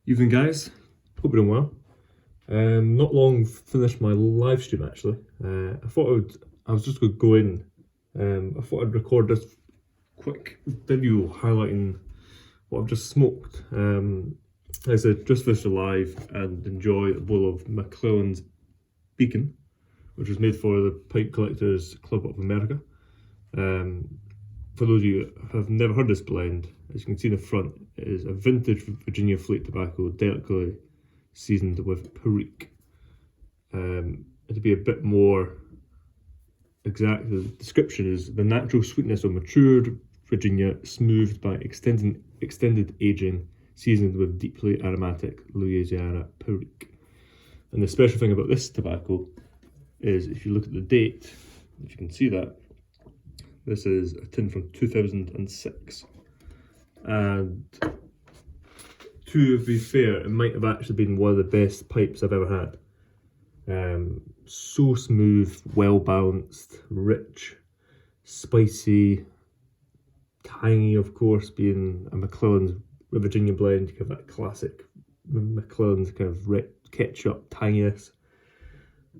Evening guys, hope you're doing well. Not long finished my live stream actually. I was just going to go in. I thought I'd record this quick video highlighting what I've just smoked. As I said, just finished a live and enjoy a bowl of McClellands Beacon, which was made for the Pipe Collectors Club of America. For those of you who have never heard this blend, as you can see in the front, it is a vintage Virginia flake tobacco, delicately seasoned with Perique. To be a bit more exact, the description is the natural sweetness of matured Virginia, smoothed by extended aging, seasoned with deeply aromatic Louisiana Perique. And the special thing about this tobacco is, if you look at the date, if you can see that, this is a tin from 2006. And to be fair, it might have actually been one of the best pipes I've ever had. So smooth, well balanced, rich, spicy, tangy, of course, being a McClellands Virginia blend. You have that classic McClellands kind of ketchup tanginess.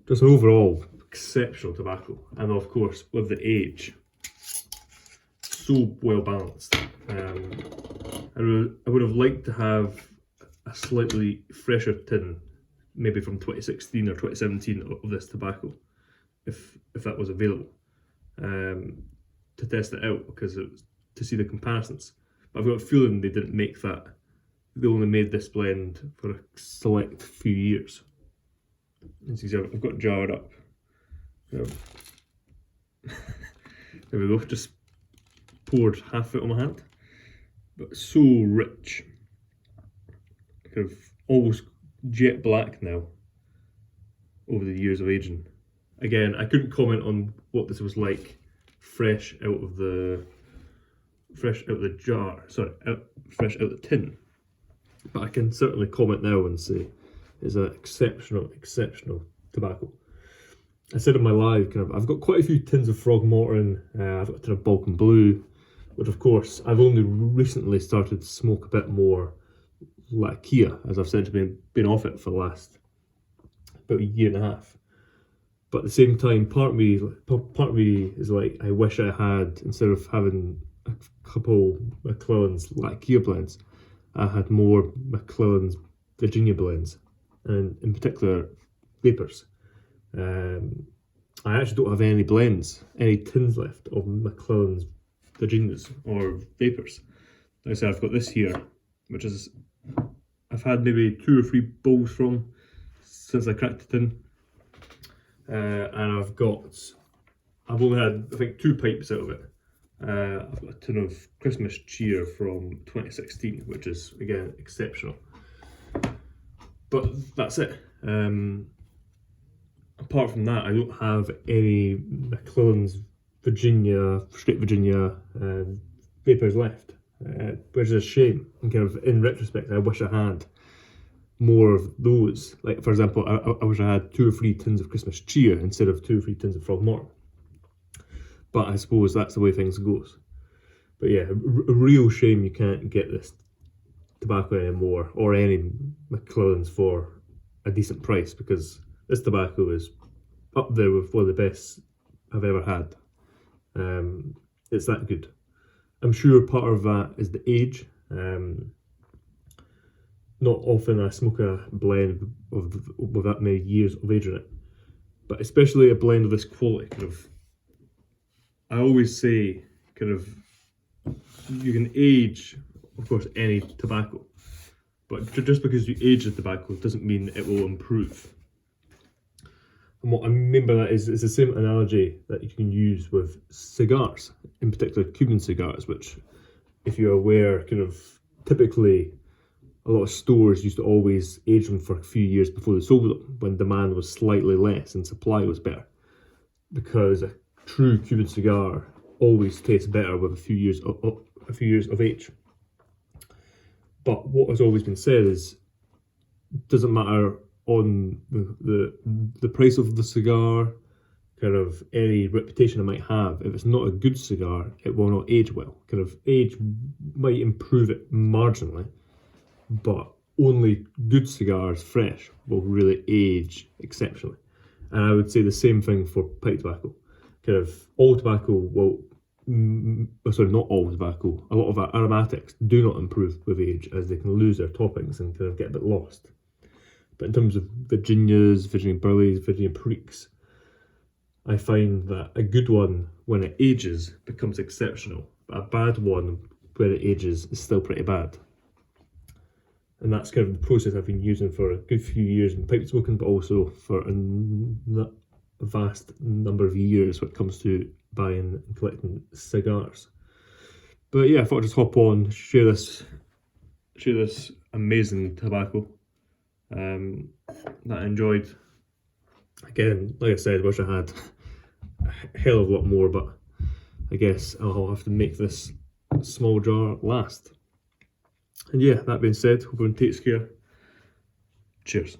Just an overall exceptional tobacco, and of course with the age, so well balanced. I would have liked to have a slightly fresher tin, maybe from 2016 or 2017 of this tobacco, if that was available, to test it out, because it was to see the comparisons. But I've got a feeling they didn't make that. They only made this blend for a select few years. As you see, I've got it jarred up. There we go. Just poured half it on my hand, but so rich, kind of almost jet black now over the years of aging. Again, I couldn't comment on what this was like fresh out of the tin, but I can certainly comment now and say it's an exceptional tobacco. I said in my live, I've got quite a few tins of Frogmorton. I've got a tin of Balkan Blue, which of course I've only recently started to smoke a bit more Latakia, as I've essentially been off it for the last about a year and a half. But at the same time, part of me is like, I wish I had, instead of having a couple McClellands Latakia blends, I had more McClellands Virginia blends, and in particular Vapors. I actually don't have any tins left of McClellands Virginias or Vapors. Like I said, I've got this here, which is, I've had maybe 2 or 3 bowls from since I cracked the tin. And I've only had, I think, 2 pipes out of it. I've got a tin of Christmas Cheer from 2016, which is, again, exceptional. But that's it. Apart from that, I don't have any McClellands straight Virginia Vapors left, which is a shame. And kind of in retrospect, I wish I had more of those. Like, for example, I wish I had 2 or 3 tins of Christmas Cheer instead of 2 or 3 tins of Frogmorton. But I suppose that's the way things goes. But yeah, a real shame you can't get this tobacco anymore, or any McClellands, for a decent price, because this tobacco is up there with one of the best I've ever had. It's that good. I'm sure part of that is the age. Not often I smoke a blend with that many years of age in it, but especially a blend of this quality. I always say, you can age, of course, any tobacco, but just because you age the tobacco doesn't mean it will improve. And what I mean by that is, it's the same analogy that you can use with cigars, in particular Cuban cigars, which, if you're aware, typically a lot of stores used to always age them for a few years before they sold them, when demand was slightly less and supply was better, because a true Cuban cigar always tastes better with a few years of age. But what has always been said is, it doesn't matter on the price of the cigar, any reputation it might have. If it's not a good cigar, it will not age well. Age might improve it marginally, but only good cigars, fresh, will really age exceptionally. And I would say the same thing for pipe tobacco. Kind of all tobacco will, sorry, not all tobacco, a lot of aromatics do not improve with age as they can lose their toppings and kind of get a bit lost. But in terms of Virginias, Virginia Burleys, Virginia Periques, I find that a good one, when it ages, becomes exceptional. But a bad one, when it ages, is still pretty bad. And that's kind of the process I've been using for a good few years in pipe smoking, but also for a vast number of years when it comes to buying and collecting cigars. But yeah, I thought I'd just hop on, share this amazing tobacco that I enjoyed. Again, like I said, wish I had a hell of a lot more, but I guess I'll have to make this small jar last. And yeah, that being said, hope everyone takes care. Cheers.